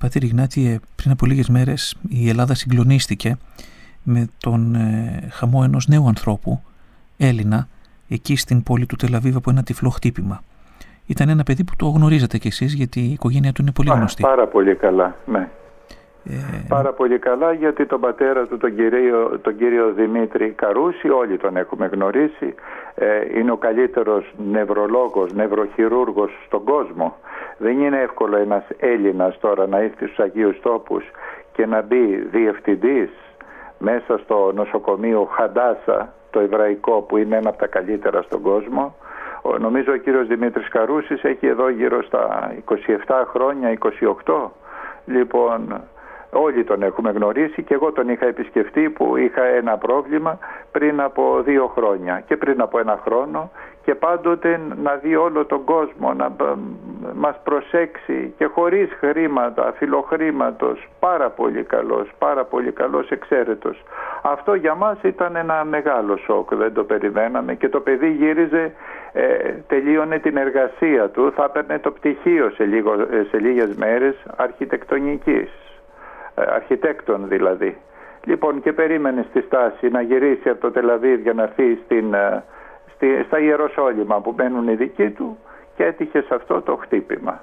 Πατήρ Ιγνάτιε, πριν από λίγες μέρες η Ελλάδα συγκλονίστηκε με τον χαμό ενός νέου ανθρώπου, Έλληνα, εκεί στην πόλη του Τελαβίβ από ένα τυφλό χτύπημα. Ήταν ένα παιδί που το γνωρίζετε κι εσείς, γιατί η οικογένεια του είναι πολύ γνωστή. Πάρα πολύ καλά, ναι. Πάρα πολύ καλά, γιατί τον πατέρα του, τον κύριο Δημήτρη Καρούση, όλοι τον έχουμε γνωρίσει. Είναι ο καλύτερος νευρολόγος, νευροχειρούργος στον κόσμο. Δεν είναι εύκολο ένας Έλληνας τώρα να έρθει στους Αγίους Τόπους και να μπει διευθυντής μέσα στο νοσοκομείο Χαντάσα, το εβραϊκό, που είναι ένα από τα καλύτερα στον κόσμο. Νομίζω ο κύριος Δημήτρης Καρούσης έχει εδώ γύρω στα 27 χρόνια, 28. Λοιπόν, όλοι τον έχουμε γνωρίσει και εγώ τον είχα επισκεφτεί που είχα ένα πρόβλημα πριν από 2 χρόνια και πριν από 1 χρόνο, και πάντοτε να δει όλο τον κόσμο, να μας προσέξει και χωρίς χρήματα, φιλοχρήματος, πάρα πολύ καλός, εξαίρετος. Αυτό για μας ήταν ένα μεγάλο σοκ, δεν το περιμέναμε, και το παιδί γύριζε, τελείωνε την εργασία του, θα έπαιρνε το πτυχίο σε λίγες μέρες αρχιτεκτονικής, αρχιτέκτον δηλαδή. Λοιπόν, και περίμενε στη στάση να γυρίσει από το Τελαβίβ για να έρθει στα Ιεροσόλυμα που μένουν οι δικοί του, και έτυχε σε αυτό το χτύπημα.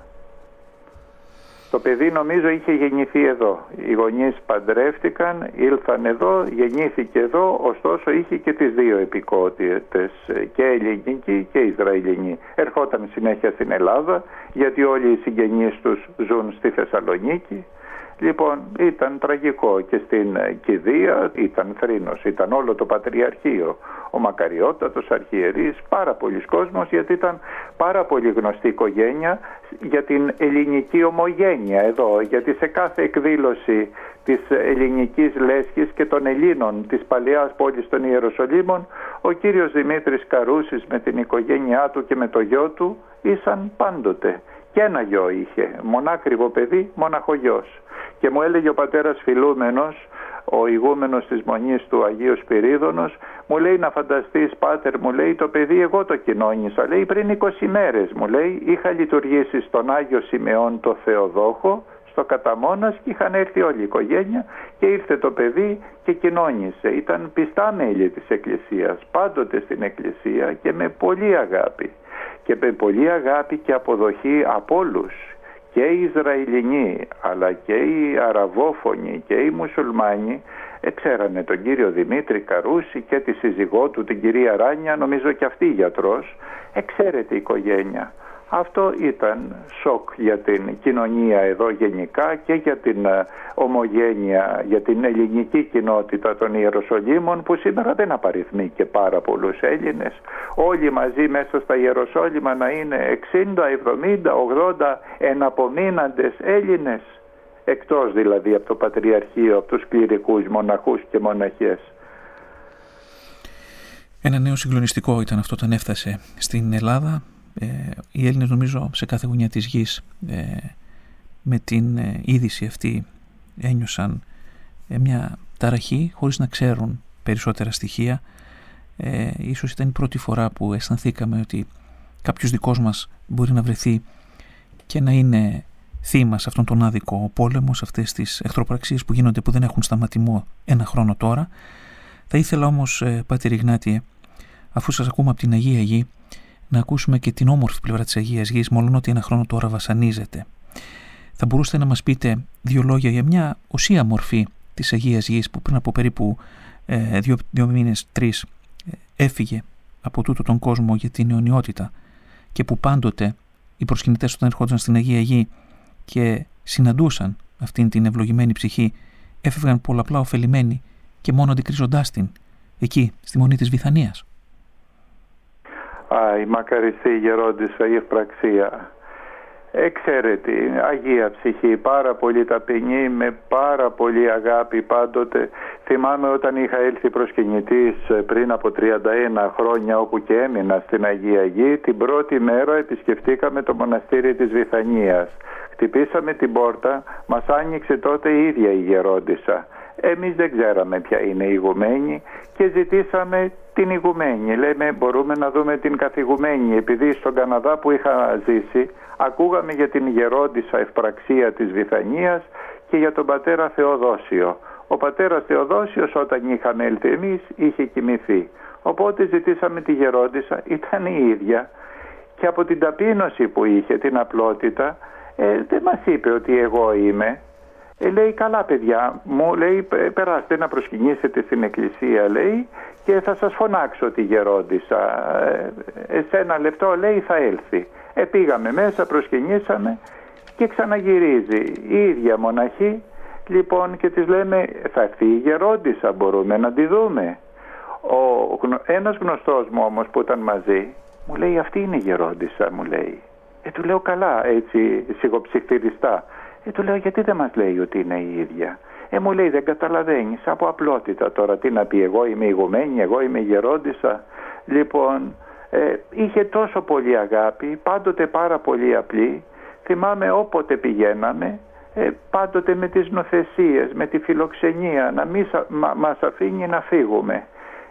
Το παιδί νομίζω είχε γεννηθεί εδώ. Οι γονείς παντρεύτηκαν, ήλθαν εδώ, γεννήθηκε εδώ, ωστόσο είχε και τις 2 επικότητες, και ελληνική και Ισραηλινή. Ερχόταν συνέχεια στην Ελλάδα, γιατί όλοι οι συγγενείς τους ζουν στη Θεσσαλονίκη. Λοιπόν, ήταν τραγικό, και στην κηδεία ήταν θρήνος, ήταν όλο το Πατριαρχείο, ο Μακαριότατος Αρχιερείς, πάρα πολλοί κόσμος, γιατί ήταν πάρα πολύ γνωστή οικογένεια για την ελληνική ομογένεια εδώ, γιατί σε κάθε εκδήλωση της ελληνικής λέσχης και των Ελλήνων της παλαιάς πόλης των Ιεροσολύμων, ο κύριος Δημήτρης Καρούσης με την οικογένειά του και με το γιο του ήσαν πάντοτε. Και ένα γιο είχε, μονάκριβο παιδί, μοναχογιός. Και μου έλεγε ο πατέρας Φιλούμενος, ο ηγούμενος της Μονής του Αγίου Σπυρίδωνος, μου λέει, να φανταστείς πάτερ, μου λέει, το παιδί εγώ το κοινώνησα, λέει, πριν 20 μέρες, μου λέει, είχα λειτουργήσει στον Άγιο Σιμεών το Θεοδόχο, στο Καταμόνας, και είχαν έρθει όλη η οικογένεια και ήρθε το παιδί και κοινώνησε. Ήταν πιστά μέλη της Εκκλησίας, πάντοτε στην Εκκλησία, και με πολύ αγάπη. Και με πολύ αγάπη και αποδοχή από όλους, και οι Ισραηλινοί αλλά και οι Αραβόφωνοι και οι Μουσουλμάνοι, ξέρανε τον κύριο Δημήτρη Καρούση και τη σύζυγό του την κυρία Ράνια, νομίζω και αυτή γιατρός, εξαίρετη οικογένεια. Αυτό ήταν σοκ για την κοινωνία εδώ γενικά και για την ομογένεια, για την ελληνική κοινότητα των Ιεροσολύμων, που σήμερα δεν απαριθμεί και πάρα πολλούς Έλληνες. Όλοι μαζί μέσα στα Ιεροσόλυμα να είναι 60, 70, 80 εναπομείναντες Έλληνες, εκτός δηλαδή από το Πατριαρχείο, από τους κληρικούς μοναχούς και μοναχές. Ένα νέο συγκλονιστικό ήταν αυτό όταν έφτασε στην Ελλάδα. Οι Έλληνες, νομίζω, σε κάθε γωνιά της γης με την είδηση αυτή ένιωσαν μια ταραχή χωρίς να ξέρουν περισσότερα στοιχεία. Ίσως ήταν η πρώτη φορά που αισθανθήκαμε ότι κάποιος δικός μας μπορεί να βρεθεί και να είναι θύμα σε αυτόν τον άδικο πόλεμο, σε αυτές τις εχθροπραξίες που γίνονται, που δεν έχουν σταματημό 1 χρόνο τώρα. Θα ήθελα όμως, Πάτερ Ιγνάτιε, αφού σας ακούμε από την Αγία Γη, να ακούσουμε και την όμορφη πλευρά της Αγίας Γης, μόλον ότι 1 χρόνο τώρα βασανίζεται. Θα μπορούσατε να μας πείτε 2 λόγια για μια οσία μορφή της Αγίας Γης, που πριν από περίπου 2 μήνες, 3, έφυγε από τούτο τον κόσμο για την αιωνιότητα, και που πάντοτε οι προσκυνητές όταν ερχόντουσαν στην Αγία Γη και συναντούσαν αυτήν την ευλογημένη ψυχή, έφευγαν πολλαπλά ωφελημένοι και μόνο αντικρίζοντάς την εκεί στη Μονή της Βηθανίας. Η μακαριστή γερόντισσα η ευπραξία, εξαίρετη, αγία ψυχή, πάρα πολύ ταπεινή, με πάρα πολύ αγάπη πάντοτε. Θυμάμαι όταν είχα έλθει προσκυνητής πριν από 31 χρόνια, όπου και έμεινα στην Αγία Γη, την πρώτη μέρα επισκεφτήκαμε το μοναστήρι της Βηθανίας. Χτυπήσαμε την πόρτα, μας άνοιξε τότε η ίδια η γερόντισσα. Εμείς δεν ξέραμε ποια είναι η ηγουμένη και ζητήσαμε την ηγουμένη. Λέμε, μπορούμε να δούμε την καθηγουμένη, επειδή στον Καναδά που είχα ζήσει Ακούγαμε για την γερόντισσα Ευπραξία της Βηθανίας και για τον πατέρα Θεοδόσιο. Ο πατέρας Θεοδόσιος όταν είχαμε έλθει εμείς είχε κοιμηθεί. Οπότε ζητήσαμε τη γερόντισσα, ήταν η ίδια. Και από την ταπείνωση που είχε, την απλότητα, δεν μας είπε ότι εγώ είμαι. Λέει, καλά παιδιά μου, λέει, περάστε να προσκυνήσετε στην εκκλησία, λέει, και θα σας φωνάξω τη γερόντισσα. Σε ένα λεπτό, λέει, θα έλθει. Πήγαμε μέσα, προσκυνήσαμε και ξαναγυρίζει η ίδια μοναχή. Λοιπόν, και της λέμε, θα έρθει η γερόντισσα, μπορούμε να τη δούμε. Ένας γνωστός μου όμως που ήταν μαζί, μου λέει, αυτή είναι η γερόντισσα, μου λέει. Του λέω, καλά, έτσι σιγοψιχτηριστά. Του λέω, γιατί δεν μας λέει ότι είναι η ίδια. Μου λέει, δεν καταλαβαίνεις, από απλότητα τώρα, τι να πει, εγώ είμαι ηγουμένη, εγώ είμαι γερόντισσα. Λοιπόν, είχε τόσο πολύ αγάπη, πάντοτε πάρα πολύ απλή. Θυμάμαι όποτε πηγαίναμε, πάντοτε με τις νοθεσίες, με τη φιλοξενία, να μην μας αφήνει να φύγουμε.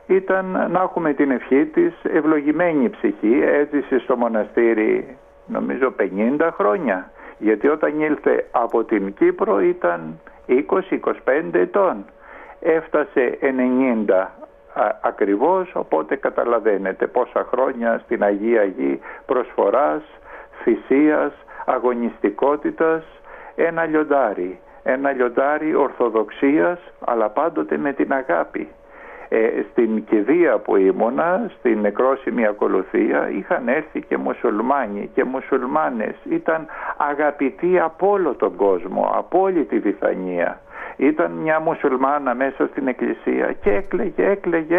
Ήταν να έχουμε την ευχή της, ευλογημένη ψυχή, έζησε στο μοναστήρι νομίζω 50 χρόνια, γιατί όταν ήλθε από την Κύπρο ήταν 20-25 ετών, έφτασε 90 ακριβώς, οπότε καταλαβαίνετε πόσα χρόνια στην Αγία Γη προσφοράς, θυσίας, αγωνιστικότητας, ένα λιοντάρι ορθοδοξίας, αλλά πάντοτε με την αγάπη. Στην κηδεία που ήμουνα, στην νεκρόσιμη ακολουθία, είχαν έρθει και μουσουλμάνοι και μουσουλμάνες. Ήταν αγαπητοί από όλο τον κόσμο, από όλη τη Βηθανία. Ήταν μια μουσουλμάνα μέσα στην εκκλησία και έκλαιγε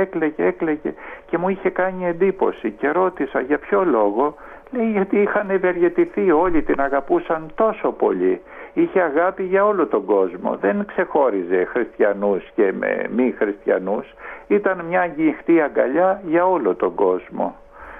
και μου είχε κάνει εντύπωση και ρώτησα για ποιο λόγο. Λέει, γιατί είχαν ευεργετηθεί όλοι, την αγαπούσαν τόσο πολύ. Είχε αγάπη για όλο τον κόσμο. Δεν ξεχώριζε χριστιανούς και με μη χριστιανούς. Ήταν μια αγγιχτή αγκαλιά για όλο τον κόσμο.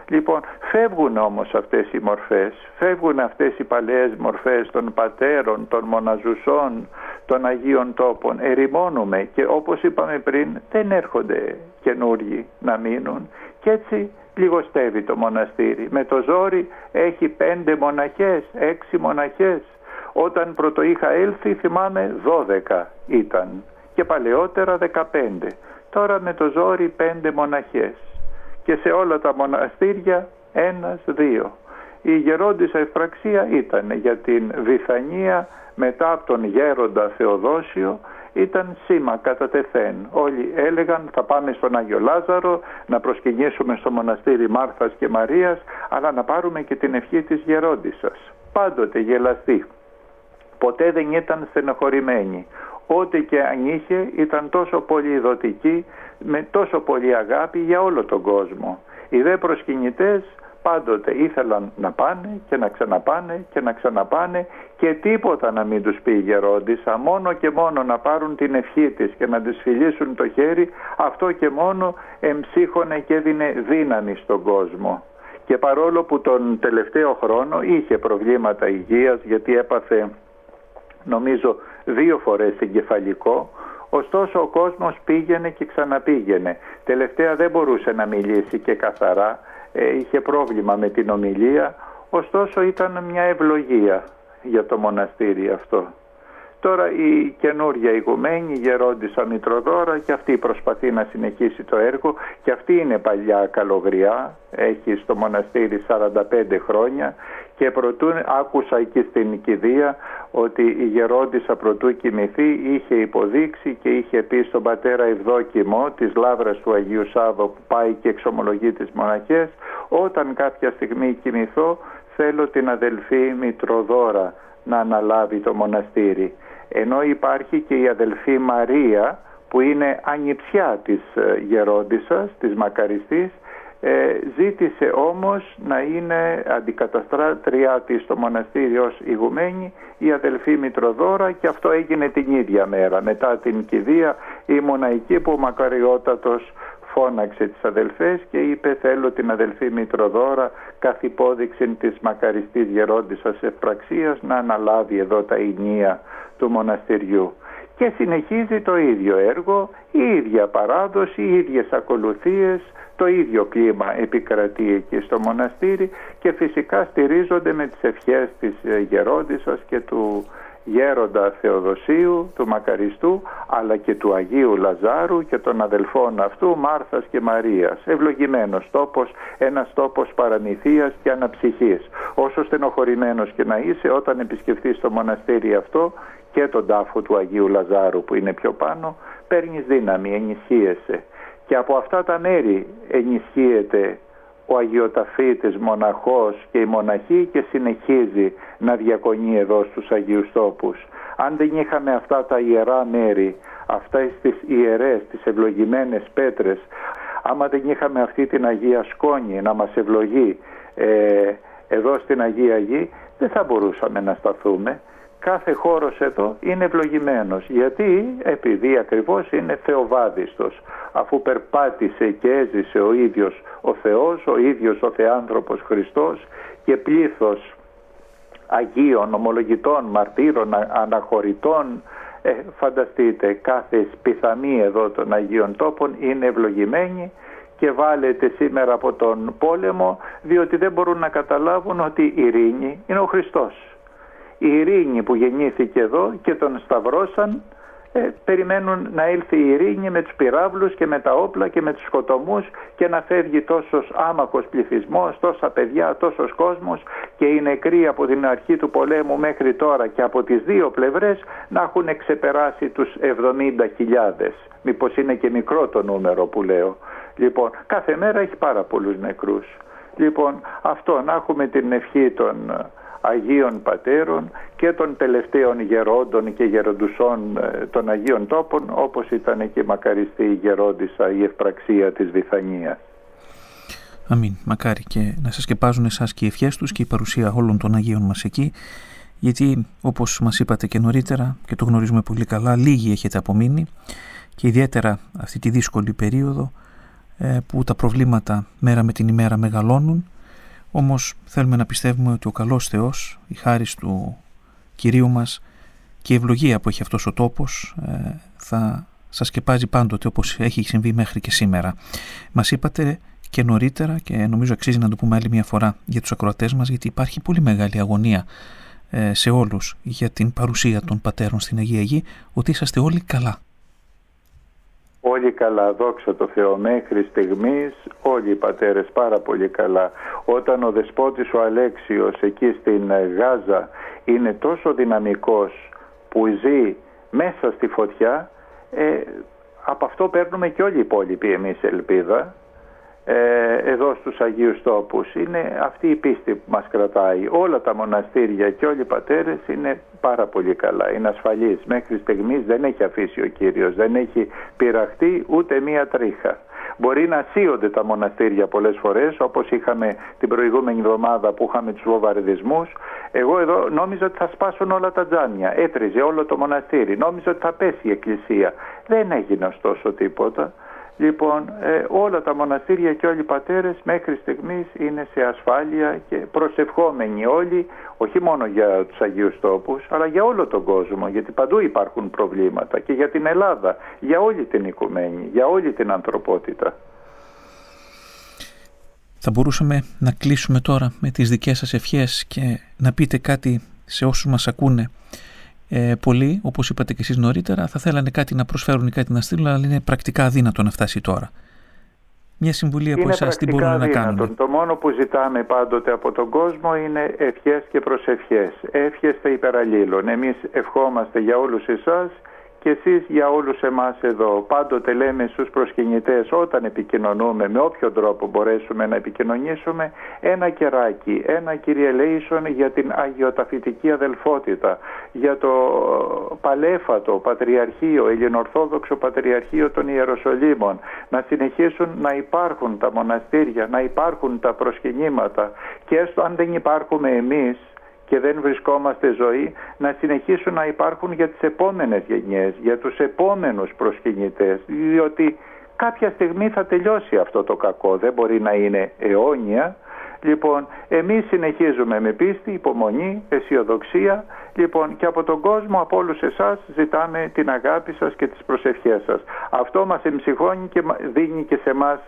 Λοιπόν, φεύγουν όμως αυτές οι μορφές. Φεύγουν αυτές οι παλαιές μορφές των πατέρων, των μοναζουσών, των Αγίων Τόπων. Ερημώνουμε και όπως είπαμε πριν, δεν έρχονται καινούργοι να μείνουν. Και έτσι λιγοστεύει το μοναστήρι. Με το ζόρι έχει 5 μοναχές, 6 μοναχές. Όταν πρώτο είχα έλθει θυμάμαι 12 ήταν και παλαιότερα 15. Τώρα με το ζόρι 5 μοναχές και σε όλα τα μοναστήρια 1-2. Η γερόντισσα Ευπραξία ήταν για την Βηθανία μετά από τον γέροντα Θεοδόσιο, ήταν σήμα κατά τεθέν. Όλοι έλεγαν θα πάμε στον Άγιο Λάζαρο να προσκυνήσουμε στο μοναστήρι Μάρθας και Μαρίας, αλλά να πάρουμε και την ευχή της γερόντισσας. Πάντοτε γελαστή. Ποτέ δεν ήταν στενοχωρημένη. Ό,τι και αν είχε ήταν τόσο πολύ δοτική, με τόσο πολύ αγάπη για όλο τον κόσμο. Οι δε προσκυνητές πάντοτε ήθελαν να πάνε και να ξαναπάνε και να ξαναπάνε και τίποτα να μην τους πει η γερόντισσα, μόνο και μόνο να πάρουν την ευχή της και να της φιλήσουν το χέρι, αυτό και μόνο εμψύχωνε και έδινε δύναμη στον κόσμο. Και παρόλο που τον τελευταίο χρόνο είχε προβλήματα υγείας, γιατί έπαθε νομίζω 2 φορές εγκεφαλικό, ωστόσο ο κόσμος πήγαινε και ξαναπήγαινε. Τελευταία δεν μπορούσε να μιλήσει και καθαρά, είχε πρόβλημα με την ομιλία, ωστόσο ήταν μια ευλογία για το μοναστήρι αυτό. Τώρα η καινούρια ηγουμένη, η γερόντισσα Μητροδώρα, και αυτή προσπαθεί να συνεχίσει το έργο και αυτή είναι παλιά καλογριά, έχει στο μοναστήρι 45 χρόνια και άκουσα εκεί στην κηδεία ότι η γερόντισσα προτού κοιμηθεί είχε υποδείξει και είχε πει στον πατέρα Ευδόκιμο της Λαύρας του Αγίου Σάββα που πάει και εξομολογεί τις μοναχές, όταν κάποια στιγμή κοιμηθώ θέλω την αδελφή Μητροδώρα να αναλάβει το μοναστήρι. Ενώ υπάρχει και η αδελφή Μαρία που είναι ανιψιά της γερόντισσας, της μακαριστής, ζήτησε όμως να είναι αντικαταστράτριά της στο μοναστήρι ως ηγουμένη η αδελφή Μητροδώρα και αυτό έγινε την ίδια μέρα. Μετά την κηδεία ήμουνα εκεί που ο Μακαριότατος φώναξε τις αδελφές και είπε θέλω την αδελφή Μητροδώρα καθ' υπόδειξη της μακαριστής γερόντισσας Ευπραξίας να αναλάβει εδώ τα ηνία του μοναστηριού. και συνεχίζει το ίδιο έργο, η ίδια παράδοση, οι ίδιες ακολουθίες, το ίδιο κλίμα επικρατεί εκεί στο μοναστήρι και φυσικά στηρίζονται με τις ευχές της Γερόντισσας και του Γέροντα Θεοδοσίου, του Μακαριστού, αλλά και του Αγίου Λαζάρου και των αδελφών αυτού Μάρθας και Μαρίας. Ευλογημένος τόπος, ένας τόπος παραμυθίας και αναψυχής. Όσο στενοχωρημένος και να είσαι, όταν επισκεφθείς το μοναστήρι αυτό και τον τάφο του Αγίου Λαζάρου που είναι πιο πάνω, παίρνεις δύναμη, ενισχύεσαι. Και από αυτά τα μέρη ενισχύεται ο αγιοταφήτης μοναχός και η μοναχή και συνεχίζει να διακονεί εδώ στους Αγίους Τόπους. Αν δεν είχαμε αυτά τα ιερά μέρη, αυτά τις ιερές, τις ευλογημένες πέτρες, άμα δεν είχαμε αυτή την Αγία Σκόνη να μας ευλογεί εδώ στην Αγία Γη, δεν θα μπορούσαμε να σταθούμε. Κάθε χώρος εδώ είναι ευλογημένος. Γιατί? Επειδή ακριβώς είναι θεοβάδιστος. Αφού περπάτησε και έζησε ο ίδιος ο Θεός, ο ίδιος ο Θεάνθρωπος Χριστός και πλήθος Αγίων, ομολογητών, μαρτύρων, αναχωρητών, φανταστείτε, κάθε πιθανή εδώ των Αγίων Τόπων είναι ευλογημένη και βάλετε σήμερα από τον πόλεμο, διότι δεν μπορούν να καταλάβουν ότι η ειρήνη είναι ο Χριστός. Η ειρήνη που γεννήθηκε εδώ και τον σταυρώσαν, περιμένουν να έλθει η ειρήνη με τους πυράβλους και με τα όπλα και με τους σκοτωμούς και να φεύγει τόσος άμαχος πληθυσμός, τόσα παιδιά, τόσος κόσμος και οι νεκροί από την αρχή του πολέμου μέχρι τώρα και από τις δύο πλευρές να έχουν ξεπεράσει τους 70.000. Μήπως είναι και μικρό το νούμερο που λέω. Λοιπόν, κάθε μέρα έχει πάρα πολλούς νεκρούς. Λοιπόν, αυτό να έχουμε την ευχή των Αγίων Πατέρων και των τελευταίων γερόντων και γεροντουσών των Αγίων Τόπων, όπως ήταν και η μακαριστή η Γερόντισσα, η ευπραξία της Βηθανίας. Αμήν. Μακάρι και να σας σκεπάζουν εσάς και οι ευχές τους και η παρουσία όλων των Αγίων μας εκεί, γιατί όπως μας είπατε και νωρίτερα και το γνωρίζουμε πολύ καλά, λίγοι έχετε απομείνει και ιδιαίτερα αυτή τη δύσκολη περίοδο που τα προβλήματα μέρα με την ημέρα μεγαλώνουν. Όμως θέλουμε να πιστεύουμε ότι ο καλός Θεός, η χάρις του Κυρίου μας και η ευλογία που έχει αυτός ο τόπος θα σας σκεπάζει πάντοτε όπως έχει συμβεί μέχρι και σήμερα. Μας είπατε και νωρίτερα και νομίζω αξίζει να το πούμε άλλη μια φορά για τους ακροατές μας, γιατί υπάρχει πολύ μεγάλη αγωνία σε όλους για την παρουσία των πατέρων στην Αγία Γη, ότι είσαστε όλοι καλά. Όλοι καλά, δόξα τω Θεώ, μέχρι στιγμής όλοι οι πατέρες πάρα πολύ καλά. Όταν ο δεσπότης ο Αλέξιος εκεί στην Γάζα είναι τόσο δυναμικός που ζει μέσα στη φωτιά, από αυτό παίρνουμε και όλοι οι υπόλοιποι εμείς ελπίδα εδώ στους Αγίους Τόπους. Είναι αυτή η πίστη που μας κρατάει. Όλα τα μοναστήρια και όλοι οι πατέρες είναι πάρα πολύ καλά, είναι ασφαλείς. Μέχρι στιγμής δεν έχει αφήσει ο Κύριος, δεν έχει πειραχτεί ούτε μία τρίχα. Μπορεί να σύονται τα μοναστήρια πολλές φορές, όπως είχαμε την προηγούμενη εβδομάδα που είχαμε τους βομβαρδισμούς. Εγώ εδώ νόμιζα ότι θα σπάσουν όλα τα τζάμια, έτριζε όλο το μοναστήρι, νόμιζα ότι θα πέσει η εκκλησία. Δεν έγινε ωστόσο τίποτα. Λοιπόν, όλα τα μοναστήρια και όλοι οι πατέρες μέχρι στιγμής είναι σε ασφάλεια και προσευχόμενοι όλοι, όχι μόνο για τους Αγίους Τόπους, αλλά για όλο τον κόσμο, γιατί παντού υπάρχουν προβλήματα και για την Ελλάδα, για όλη την οικουμένη, για όλη την ανθρωπότητα. Θα μπορούσαμε να κλείσουμε τώρα με τις δικές σας ευχές και να πείτε κάτι σε όσους μας ακούνε. Πολλοί, όπως είπατε και εσείς νωρίτερα, θα θέλανε κάτι να προσφέρουν ή κάτι να στείλουν, αλλά είναι πρακτικά αδύνατο να φτάσει τώρα. Μια συμβουλή από εσάς, τι μπορούν να κάνουν? Το μόνο που ζητάμε πάντοτε από τον κόσμο είναι ευχές και προσευχές. Εύχες θα υπεραλλήλων. Εμείς ευχόμαστε για όλους εσάς και εσείς για όλους εμάς εδώ. Πάντοτε λέμε στους προσκυνητές, όταν επικοινωνούμε, με όποιο τρόπο μπορέσουμε να επικοινωνήσουμε, ένα κεράκι, ένα Κύριε Ελέησον για την αγιοταφητική αδελφότητα, για το παλέφατο Πατριαρχείο, Ελληνοορθόδοξο Πατριαρχείο των Ιεροσολύμων, να συνεχίσουν να υπάρχουν τα μοναστήρια, να υπάρχουν τα προσκυνήματα και έστω αν δεν υπάρχουμε εμείς και δεν βρισκόμαστε ζωή, να συνεχίσουν να υπάρχουν για τις επόμενες γενιές, για τους επόμενους προσκυνητές, διότι κάποια στιγμή θα τελειώσει αυτό το κακό, δεν μπορεί να είναι αιώνια. Λοιπόν, εμείς συνεχίζουμε με πίστη, υπομονή, αισιοδοξία. Λοιπόν, και από τον κόσμο, από όλους εσάς, ζητάμε την αγάπη σας και τις προσευχές σας. Αυτό μας εμψυχώνει και δίνει και σε εμάς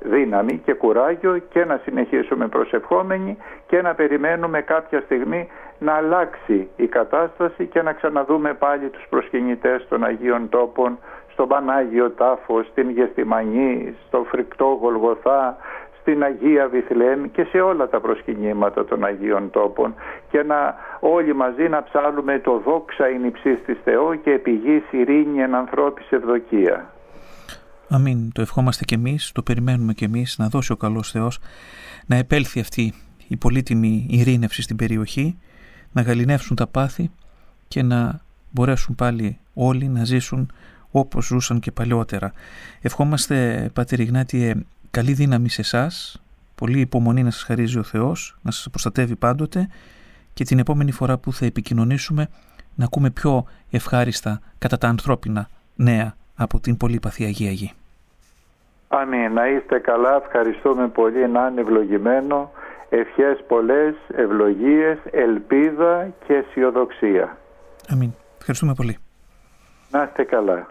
δύναμη και κουράγιο και να συνεχίσουμε προσευχόμενοι και να περιμένουμε κάποια στιγμή να αλλάξει η κατάσταση και να ξαναδούμε πάλι τους προσκυνητές των Αγίων Τόπων, στον Πανάγιο Τάφο, στην Γεστημανή, στο Φρικτό Γολγοθά, στην Αγία Βιθλεέμ και σε όλα τα προσκυνήματα των Αγίων Τόπων, και να όλοι μαζί να ψάλουμε το «Δόξα ειν υψής της Θεό και επί γης ειρήνη εν ανθρώπης ευδοκία». Αμήν. Το ευχόμαστε και εμείς, το περιμένουμε και εμείς, να δώσει ο καλός Θεός να επέλθει αυτή η πολύτιμη ειρήνευση στην περιοχή, να γαληνεύσουν τα πάθη και να μπορέσουν πάλι όλοι να ζήσουν όπως ζούσαν και παλιότερα. Ευχόμαστε, Πάτερ Ιγνάτιε, καλή δύναμη σε εσάς, πολύ υπομονή να σας χαρίζει ο Θεός, να σας προστατεύει πάντοτε, και την επόμενη φορά που θα επικοινωνήσουμε να ακούμε πιο ευχάριστα κατά τα ανθρώπινα νέα από την πολύπαθη Αγία Γη. Αμήν. Να είστε καλά, ευχαριστούμε πολύ, να είναι ευλογημένο, ευχές πολλές, ευλογίες, ελπίδα και αισιοδοξία. Αμήν. Ευχαριστούμε πολύ. Να είστε καλά.